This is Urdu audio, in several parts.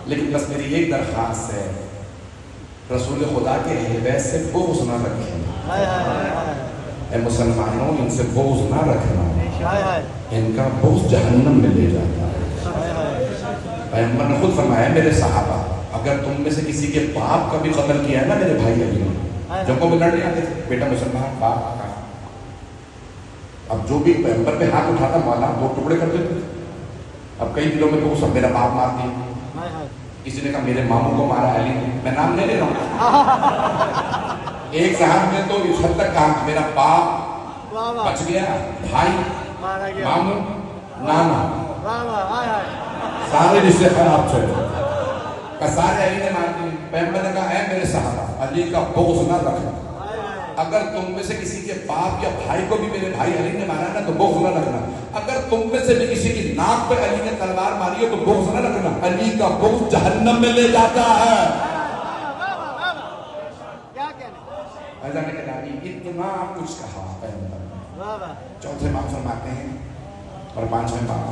لیکن بس میری ایک درخواست ہے، رسول خدا کے اہل بیت سے بغض نہ رکھیں۔ اے مسلمانوں، ان سے بغض نہ رکھنا، ان کا بغض جہنم میں لے جاتا ہے۔ پیغمبر نے خود فرمایا میرے صحابہ، اگر تم میں سے کسی کے باپ کا بھی قتل کیا ہے نا میرے بھائی علی نے، جب کو لڑنے آتے تھے بیٹا مسلمان باپ کا، اب جو بھی پیغمبر پہ ہاتھ اٹھاتا مولا دو ٹکڑے کر دیتے تھے۔ اب کئی دنوں میں تو وہ سب میرا باپ مار دیا، کسی نے کہا میرے ماموں کو مارا علی نے، میں نام نہیں لے رہا ہوں۔ ایک صاحب نے تو اس حد تک کہا میرا باپ بچ گیا، بھائی ماموں نانا سارے رشتے خراب چلے، سارے علی نے مار دیے۔ پیغمبر نے کہا اے میرے صحابہ، علی کا بغض نہ رکھنا، اگر تم میں سے کسی کے باپ یا بھائی کو بھی میرے بھائی علی نے مارا نا تو بغض نہ رکھنا، اگر تم میں سے بھی کسی کی ناک پہ علی نے تلوار ماری ہو تو بغض نہ رکھنا، علی کا بغض جہنم میں لے جاتا ہے۔ اتنا کچھ کہا پیغمبر نے۔ چوتھے باب فرماتے ہیں اور پانچویں باب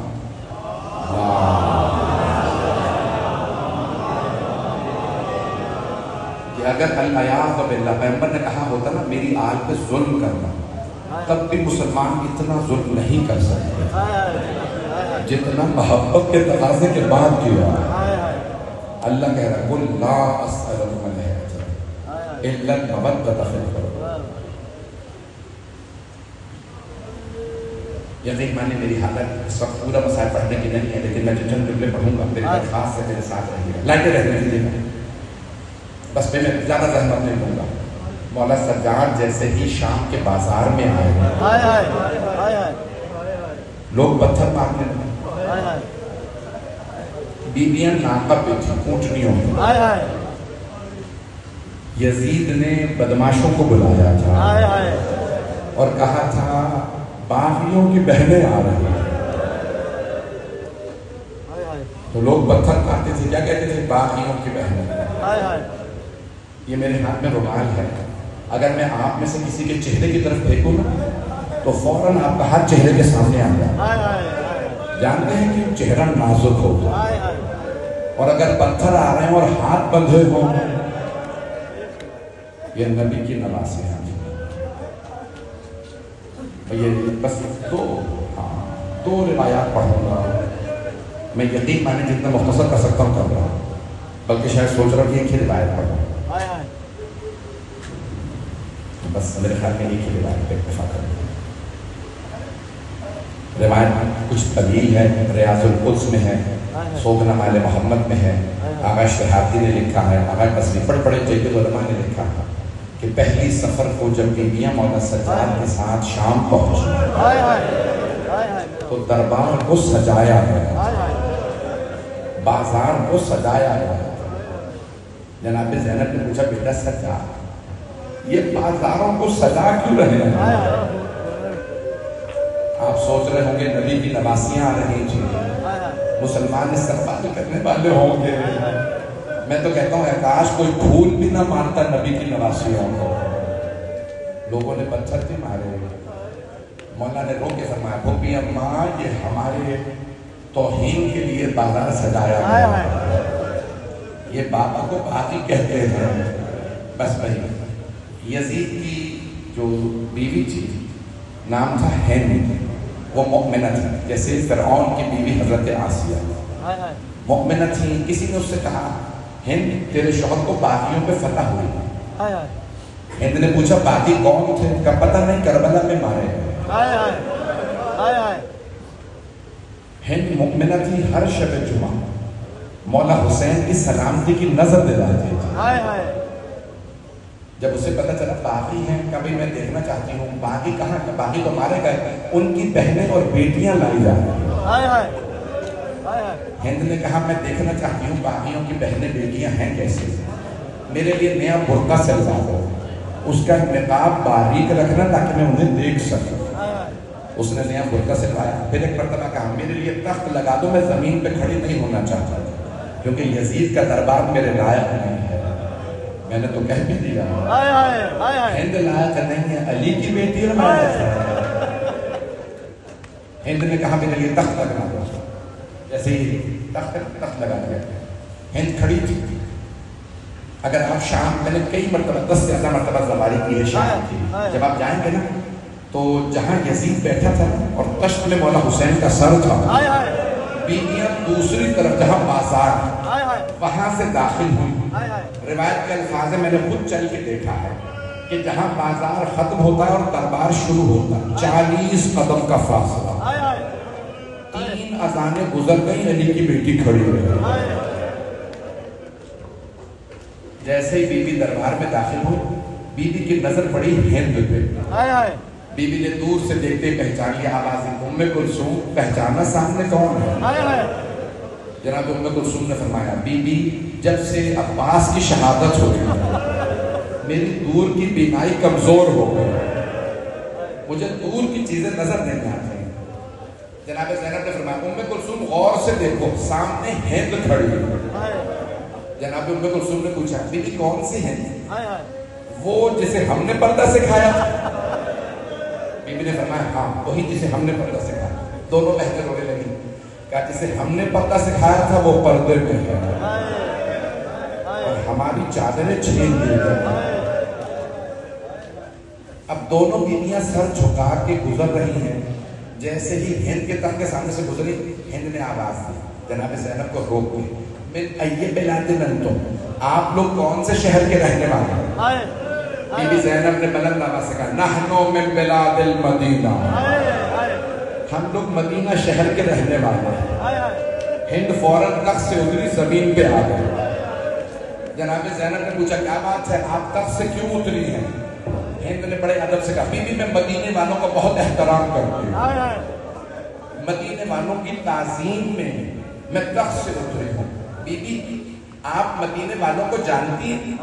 کہ اگر العیاذ باللہ پیغمبر نے کہا ہوتا نا میری آل پہ ظلم کرنا، تب بھی مسلمان اتنا ظلم نہیں کر سکتے جتنا محبت کے تقاضے کے بعد کیا۔ اللہ کہہ رہا ہے قل لا اسألکم علیہ اجرا الا المودۃ فی القربى۔ یقین مانے میری حالت اس وقت پورا مسائل پڑھنے کی نہیں ہے، لیکن میں جو چند جملے پڑھوں گا میری درخواست سے میرے ساتھ رہیے، لائٹیں رہنے دیجیے گا، بس میں زیادہ زحمت نہیں لوں گا۔ مولا سجاد جیسے ہی شام کے بازار میں آئے لوگ پتھر مارنے لگے، بیویاں ناقہ پہ تھیں اونٹنیوں میں، یزید نے بدماشوں کو بلایا تھا اور کہا تھا باغیوں کی بہنیں آ رہی ہیں، تو لوگ پتھر مارتے تھے، کیا کہتے تھے باغیوں کی بہنیں۔ یہ میرے ہاتھ میں رومال ہے، اگر میں آپ میں سے کسی کے چہرے کی طرف پھینکوں نا تو فوراً آپ کا ہاتھ چہرے کے سامنے آ جائے۔ جانتے ہیں کہ چہرہ نازک ہوتا ہے، اور اگر پتھر آ رہے ہیں اور ہاتھ بندھے ہوں یہ نبی کی نوازی ہیں۔ یہ بس دو روایات پڑھوں گا، میں یقین مانے جتنا مختصر کر سکتا ہوں کر رہا ہوں، بلکہ شاید سوچ رہا ہوں کہ ایک ہی روایت پڑھوں، بس میرے خیال میں ایک ہی روایت پہ اتفاق کریں۔ روایت کچھ طویل ہے، ریاض القدس میں ہے، سوگنا مال محمد میں ہے، آغا شہابی نے لکھا ہے، آغا قصری بڑے جید علماء نے لکھا ہے کہ پہلی سفر کو جب بیویاں مولا سجاد کے ساتھ شام پہنچی تو دربار کو سجایا گیا، بازار کو سجایا گیا۔ جناب زینب نے پوچھا بیٹا سجاد یہ بازاروں کو سجا کیوں رہے ہیں؟ آپ سوچ رہے ہوں گے نبی کی نواسیاں آ رہی تھیں، مسلمان استقبال کرنے والے ہوں گے۔ میں تو کہتا ہوں کاش کوئی پھول بھی نہ مارتا نبی کی نواسیوں کو۔ لوگوں نے پتھر بھی مارے، مولا نے رو کے فرمایا پھوپھی اماں یہ ہمارے توہین کے لیے بازار سجایا گیا، یہ بابا کو باقی کہتے ہیں۔ بس بھائی یزید کی جو بیوی تھی نام تھا ہند، وہ مؤمنہ تھی، جیسے فرعون کی بیوی حضرت آسیہ مؤمنہ تھی۔ کسی نے اس سے کہا ہند تیرے شوہر کو باغیوں پہ فتح ہوئی، ہند نے پوچھا باغی کون تھے؟ کا پتہ نہیں، کربلا میں مارے۔ ہند مؤمنہ تھی، ہر شب جمعہ مولا حسین کی سلامتی کی نظر دلاتی تھی۔ جب اسے پتہ چلا باغی ہیں، کبھی میں دیکھنا چاہتی ہوں باغی کہاں، باغی تو مارے گئے، ان کی بہنیں اور بیٹیاں لائی جا رہی ہیں۔ ہند نے کہا میں دیکھنا چاہتی ہوں باغیوں کی بہنیں بیٹیاں ہیں کیسے، میرے لیے نیا برقع سلوا دو، اس کا نقاب باریک رکھنا تاکہ میں انہیں دیکھ سکوں۔ اس نے نیا برقع سلوایا، پھر ایک مرتبہ کہا میرے لیے تخت لگا دو، میں زمین پہ کھڑی نہیں ہونا چاہتا کیونکہ یزید کا دربار میرے لائق نہیں ہے۔ میں نے تو کہہ بھی دیا ہند لائق نہیں ہے، علی کی بیٹی ہے لائق ہے۔ ہند نے کہا میرے لیے تخت لگا دو، جیسے ہی تخت لگا دیا، ہند کھڑی تھی. اگر آپ شام، میں نے کئی مرتبہ 10 سے زیادہ مرتبہ سواری کی ہے شام کی، جب آپ جائیں گے نا تو جہاں یزید بیٹھا تھا اور تشت میں مولا حسین کا سر تھا، بیویاں دوسری طرف جہاں بازار وہاں سے داخل ہوئی. روایت کے الفاظ میں نے خود چل کے دیکھا ہے کہ جہاں بازار ختم ہوتا ہے اور دربار شروع ہوتا ہے 40 قدم کا فاصلہ. 3 اذانیں گزر گئی، علی کی بیٹی کھڑی رہی. جیسے ہی بی بی دربار میں داخل ہوئی، بی بی کی نظر پڑی ہند پہ. بی بی نے دور سے دیکھتے پہچان لیا آواز ام کلثوم. پہچانا سامنے کون ہے؟ جناب ام کلثوم نے فرمایا بی بی جب سے عباس کی شہادت ہو گئی میری دور کی بینائی کمزور ہو گئی، مجھے دور کی چیزیں نظر نہیں آتی. جناب زینب نے فرمایا ام کلثوم غور سے دیکھو، سامنے ہند کھڑی ہے. جناب ام کلثوم نے پوچھا بی بی کون سی ہند؟ وہ جسے ہم نے پردہ سکھایا تھا. بی بی نے فرمایا ہاں وہی جسے ہم نے پردہ سکھایا. دونوں بہنیں رونے لگی. کہا جسے ہم نے پردہ سکھایا تھا وہ پردے میں ہے اور ہماری چادریں چھین دی گئی. اب دونوں بیویاں سر جھکا کے گزر رہی ہیں. جیسے ہی ہند کے تخت کے سامنے سے گزری، ہند نے آواز دی، جناب زینب کو روک دی. من ای بلاد انتم، آپ لوگ کون سے شہر کے رہنے والے ہیں؟ بی بی زینب نے بلند آواز سے کہا نحنو من بلاد المدینہ، ہم لوگ مدینہ شہر کے رہنے والے ہیں. ہند فوراً تخت سے اتری، زمین پہ آ گئی. جناب زینب نے پوچھا کیا بات ہے، آپ تخت سے کیوں اتری ہیں؟ ہند نے بڑے ادب سے کہا بی بی میں مدینے والوں کو بہت احترام کرتی ہوں، مدینے والوں کی تعظیم میں تخت سے اتری ہوں. بی بی آپ مدینے والوں کو جانتی ہیں؟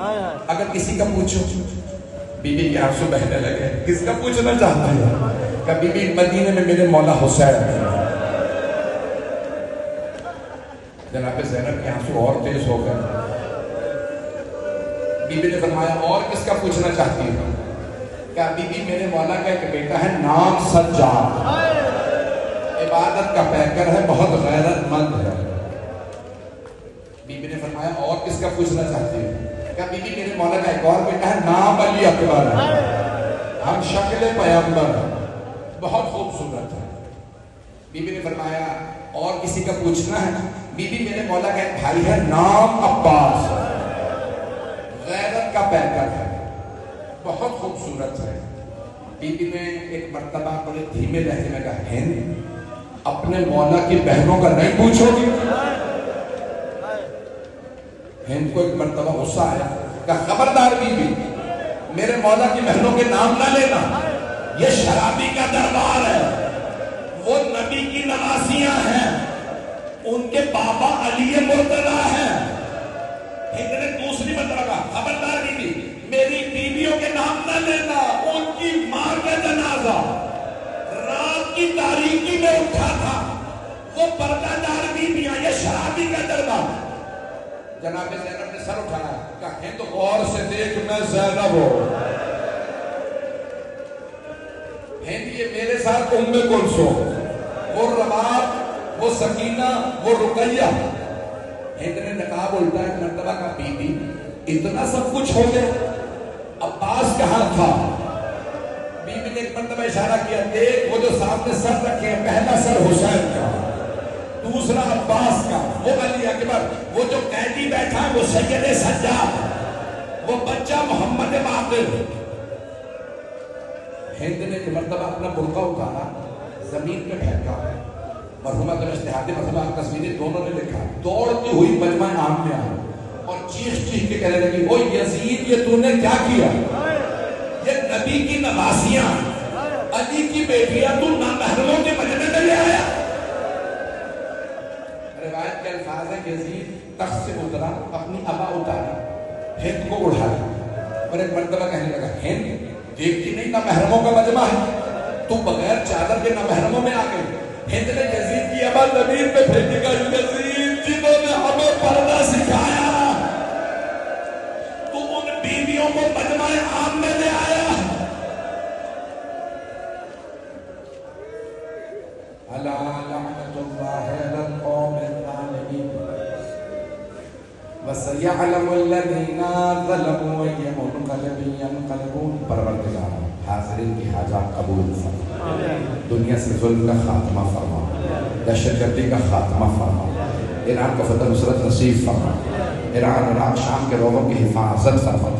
اگر کسی کا پوچھو. بی بی کے آنسو بہنے لگے. کس کا پوچھنا چاہتی ہے؟ کہ بی بی مدینے میں میرے مولا حسین ہیں. جناب زینب کے آنسو اور تیز ہو گئے. بی بی نے فرمایا اور کس کا پوچھنا چاہتی ہے؟ کہ بی بی میرے مولا کا ایک بیٹا ہے نام سجاد، عبادت کا پیکر ہے، بہت غیرت مند ہے. بی بی نے فرمایا اور کس کا پوچھنا چاہتی ہے؟ کہ بی بی میرے مولا کا ایک اور بیٹا ہے نام علی اکبر ہے، ہم شکل پیغمبر ہے، بہت خوبصورت ہے. بی بی نے فرمایا اور کسی کا پوچھنا ہے؟ بی بی میرے مولا کا ایک بھائی ہے نام عباس، غیرت کا پیکر ہے، بہت خوبصورت ہے. بی بی نے ایک مرتبہ بڑے دھیمے لہجے میں کہا ہند اپنے مولا کی بہنوں کا نہیں پوچھو گی؟ ہند کو ایک مرتبہ غصہ آیا. کہا خبردار بی بی میرے مولا کی بہنوں کے نام نہ لینا، یہ شرابی کا دربار ہے، وہ نبی کی نواسیاں ہیں، ان کے بابا علی مرتضیٰ ہیں. ہند نے دوسری مرتبہ کہا خبردار بی بی میری بیویوں کے نام نہ لینا، ان کی ماں کا جنازہ رات کی تاریکی میں اٹھا تھا، وہ پردہ دار بیویاں، یہ شرابی کا دربار. جناب زینب نے سر اٹھایا. کہا ہند غور سے دیکھ میں زینب ہوں. ہند یہ میرے ساتھ ام کلثوم، وہ رباب، وہ سکینہ، وہ رقیہ. ہند نے نقاب الٹا ایک مرتبہ کا بی بی اتنا سب کچھ ہو گیا، عباس کہاں تھا؟ بی بی نے ایک مرتبہ اشارہ کیا دیکھ وہ جو سامنے سر رکھے ہیں، پہلا سر حسین کا، دوسرا عباس کا، وہ علی اکبر، وہ جو قیدی بیٹھا ہے وہ سید سجاد، وہ بچہ محمد باقر. ہند نے ایک مرتبہ اپنا برقع اتارا، زمین پہ پھینکا. مرحومہ کا اشتہادی مرحومہ تصویریں دونوں نے لکھا. دوڑتی ہوئی مجمع عام میں آئی اور چیخ کے کہنے لگی او یزید یہ تو نے کیا کیا؟ یہ نبی کی نواسیاں، علی کی بیٹیاں تو نامحرموں کے مجمع میں لے آیا. روایت کے الفاظ ہیں یزید تخت سے اترا، اپنی ابا اتاری، ہند کو اڑایا اور ایک مرتبہ کہنے لگا ہند دیکھتی نہیں نامحرموں کا مجمع ہے، تو بغیر چادر کے نامحرموں میں آ گئی. ہند نے یزید کی ابا زمین پہ پھینکے گا یزید جنہوں نے ہمیں پردہ سکھایا تو ان بیویوں کو مجمع عام میں لے آیا. الا لعنت اللہ علی القوم الظالمین. سَيَعْلَمُ الَّذِينَ ظَلَمُوا أَيَّ مُنْقَلَبٍ يَنْقَلِبُونَ پروردگار حاضرین کی حاجات قبول فرما، دنیا سے ظلم کا خاتمہ فرما، دہشت گردی کا خاتمہ فرما، ایران کو فتح نصرت نصیب فرما، ایران عراق شام کے لوگوں کی حفاظت فرما،